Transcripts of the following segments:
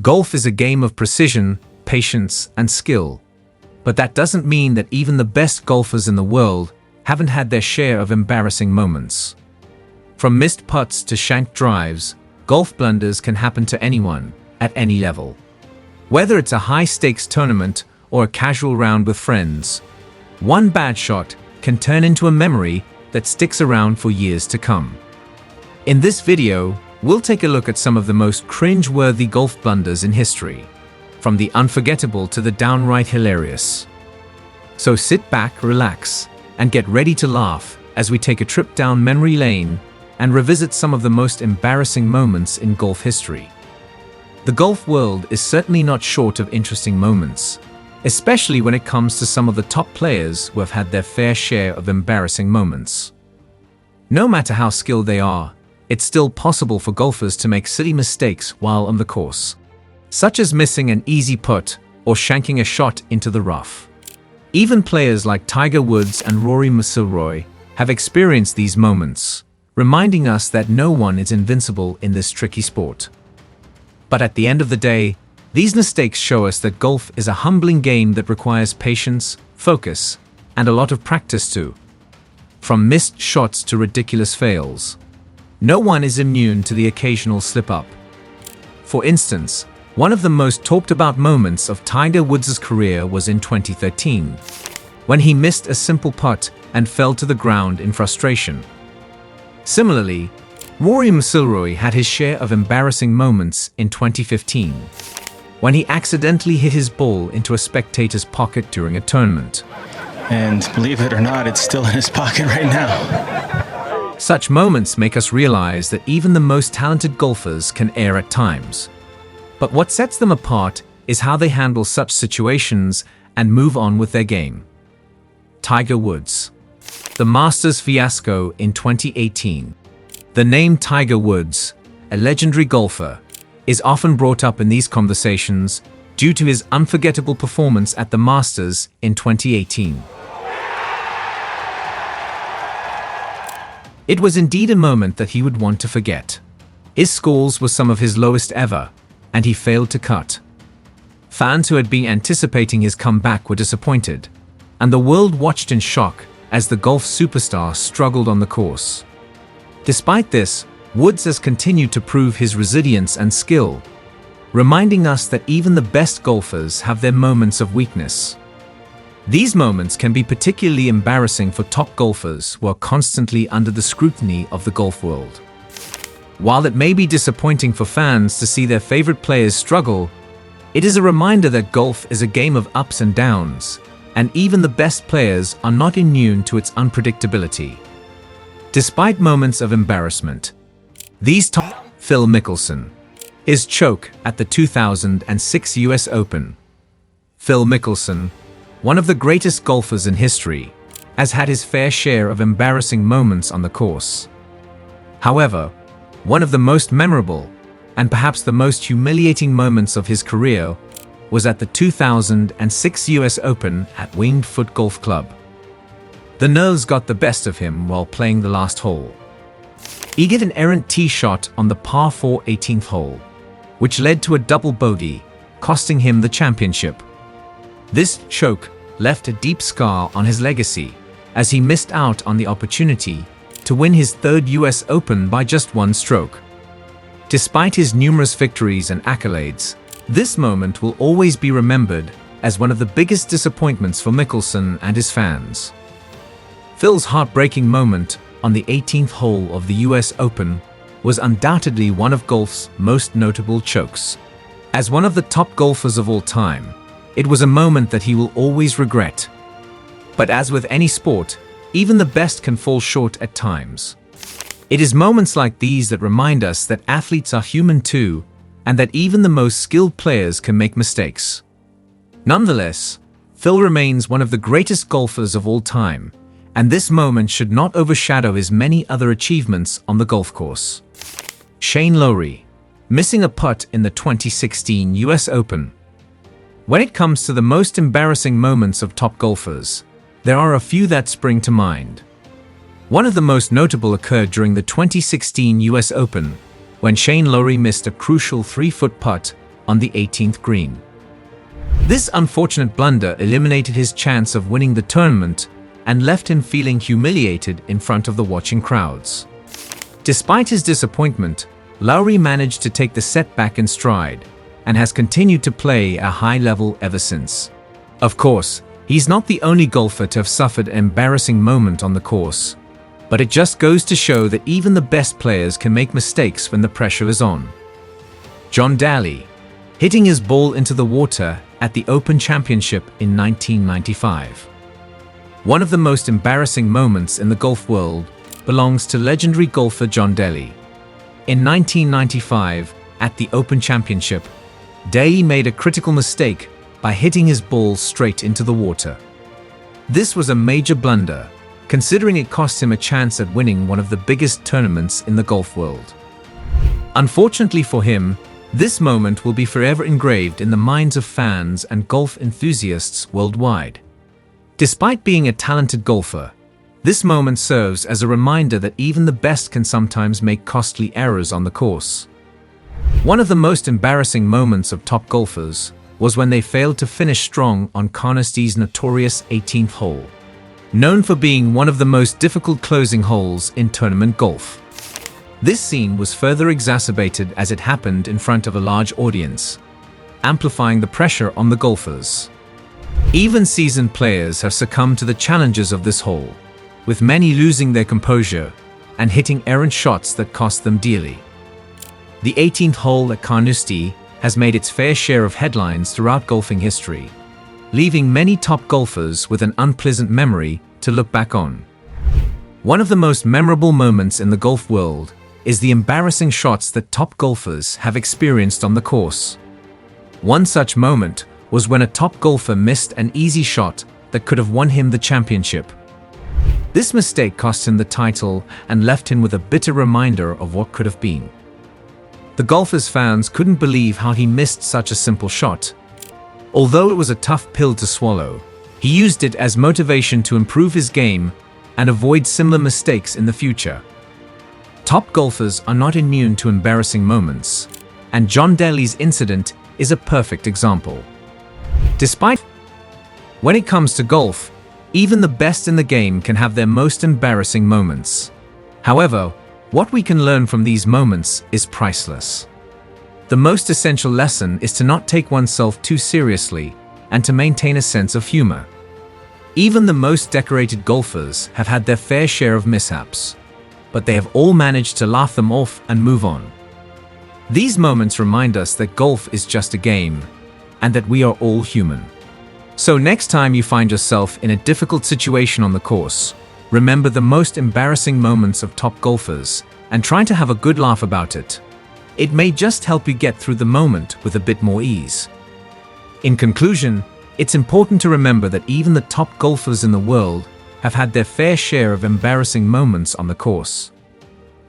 Golf is a game of precision, patience, and skill. But that doesn't mean that even the best golfers in the world haven't had their share of embarrassing moments. From missed putts to shanked drives, golf blunders can happen to anyone, at any level. Whether it's a high-stakes tournament or a casual round with friends, one bad shot can turn into a memory that sticks around for years to come. In this video, we'll take a look at some of the most cringe-worthy golf blunders in history, from the unforgettable to the downright hilarious. So sit back, relax, and get ready to laugh as we take a trip down memory lane and revisit some of the most embarrassing moments in golf history. The golf world is certainly not short of interesting moments, especially when it comes to some of the top players who have had their fair share of embarrassing moments. No matter how skilled they are, it's still possible for golfers to make silly mistakes while on the course, such as missing an easy putt or shanking a shot into the rough. Even players like Tiger Woods and Rory McIlroy have experienced these moments, reminding us that no one is invincible in this tricky sport. But at the end of the day, these mistakes show us that golf is a humbling game that requires patience, focus, and a lot of practice too. From missed shots to ridiculous fails, no one is immune to the occasional slip-up. For instance, one of the most talked about moments of Tiger Woods' career was in 2013, when he missed a simple putt and fell to the ground in frustration. Similarly, Rory McIlroy had his share of embarrassing moments in 2015, when he accidentally hit his ball into a spectator's pocket during a tournament. And believe it or not, it's still in his pocket right now. Such moments make us realize that even the most talented golfers can err at times. But what sets them apart is how they handle such situations and move on with their game. Tiger Woods. The Masters fiasco in 2018. The name Tiger Woods, a legendary golfer, is often brought up in these conversations due to his unforgettable performance at the Masters in 2018. It was indeed a moment that he would want to forget. His scores were some of his lowest ever, and he failed to cut. Fans who had been anticipating his comeback were disappointed, and the world watched in shock as the golf superstar struggled on the course. Despite this, Woods has continued to prove his resilience and skill, reminding us that even the best golfers have their moments of weakness. These moments can be particularly embarrassing for top golfers who are constantly under the scrutiny of the golf world. While it may be disappointing for fans to see their favorite players struggle, it is a reminder that golf is a game of ups and downs, and even the best players are not immune to its unpredictability. Despite moments of embarrassment, Phil Mickelson. His choke at the 2006 US Open. Phil Mickelson, one of the greatest golfers in history, has had his fair share of embarrassing moments on the course. However, one of the most memorable, and perhaps the most humiliating moments of his career was at the 2006 US Open at Winged Foot Golf Club. The nerves got the best of him while playing the last hole. He hit an errant tee shot on the par 4 18th hole, which led to a double bogey, costing him the championship. This choke left a deep scar on his legacy, as he missed out on the opportunity to win his third US Open by just one stroke. Despite his numerous victories and accolades, this moment will always be remembered as one of the biggest disappointments for Mickelson and his fans. Phil's heartbreaking moment on the 18th hole of the US Open was undoubtedly one of golf's most notable chokes. As one of the top golfers of all time, it was a moment that he will always regret. But as with any sport, even the best can fall short at times. It is moments like these that remind us that athletes are human too, and that even the most skilled players can make mistakes. Nonetheless, Phil remains one of the greatest golfers of all time, and this moment should not overshadow his many other achievements on the golf course. Shane Lowry, missing a putt in the 2016 US Open. When it comes to the most embarrassing moments of top golfers, there are a few that spring to mind. One of the most notable occurred during the 2016 US Open, when Shane Lowry missed a crucial 3-foot putt on the 18th green. This unfortunate blunder eliminated his chance of winning the tournament and left him feeling humiliated in front of the watching crowds. Despite his disappointment, Lowry managed to take the setback in stride and has continued to play at a high level ever since. Of course, he's not the only golfer to have suffered an embarrassing moment on the course, but it just goes to show that even the best players can make mistakes when the pressure is on. John Daly, hitting his ball into the water at the Open Championship in 1995. One of the most embarrassing moments in the golf world belongs to legendary golfer John Daly. In 1995, at the Open Championship, Daly made a critical mistake by hitting his ball straight into the water. This was a major blunder, considering it cost him a chance at winning one of the biggest tournaments in the golf world. Unfortunately for him, this moment will be forever engraved in the minds of fans and golf enthusiasts worldwide. Despite being a talented golfer, this moment serves as a reminder that even the best can sometimes make costly errors on the course. One of the most embarrassing moments of top golfers was when they failed to finish strong on Carnoustie's notorious 18th hole, known for being one of the most difficult closing holes in tournament golf. This scene was further exacerbated as it happened in front of a large audience, amplifying the pressure on the golfers. Even seasoned players have succumbed to the challenges of this hole, with many losing their composure and hitting errant shots that cost them dearly. The 18th hole at Carnoustie has made its fair share of headlines throughout golfing history, leaving many top golfers with an unpleasant memory to look back on. One of the most memorable moments in the golf world is the embarrassing shots that top golfers have experienced on the course. One such moment was when a top golfer missed an easy shot that could have won him the championship. This mistake cost him the title and left him with a bitter reminder of what could have been. The golfer's fans couldn't believe how he missed such a simple shot. Although it was a tough pill to swallow, he used it as motivation to improve his game and avoid similar mistakes in the future. Top golfers are not immune to embarrassing moments, and John Daly's incident is a perfect example. When it comes to golf, even the best in the game can have their most embarrassing moments. However, what we can learn from these moments is priceless. The most essential lesson is to not take oneself too seriously and to maintain a sense of humor. Even the most decorated golfers have had their fair share of mishaps, but they have all managed to laugh them off and move on. These moments remind us that golf is just a game, and that we are all human. So next time you find yourself in a difficult situation on the course, remember the most embarrassing moments of top golfers and try to have a good laugh about it. It may just help you get through the moment with a bit more ease. In conclusion, it's important to remember that even the top golfers in the world have had their fair share of embarrassing moments on the course.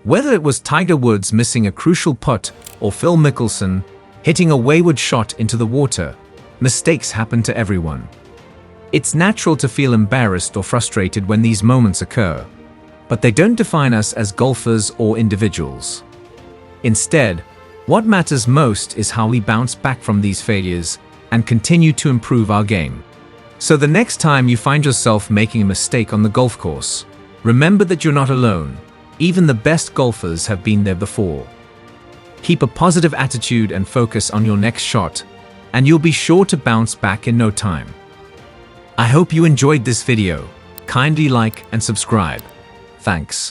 Whether it was Tiger Woods missing a crucial putt or Phil Mickelson hitting a wayward shot into the water, mistakes happen to everyone. It's natural to feel embarrassed or frustrated when these moments occur, but they don't define us as golfers or individuals. Instead, what matters most is how we bounce back from these failures and continue to improve our game. So the next time you find yourself making a mistake on the golf course, remember that you're not alone. Even the best golfers have been there before. Keep a positive attitude and focus on your next shot, and you'll be sure to bounce back in no time. I hope you enjoyed this video. Kindly like and subscribe. Thanks.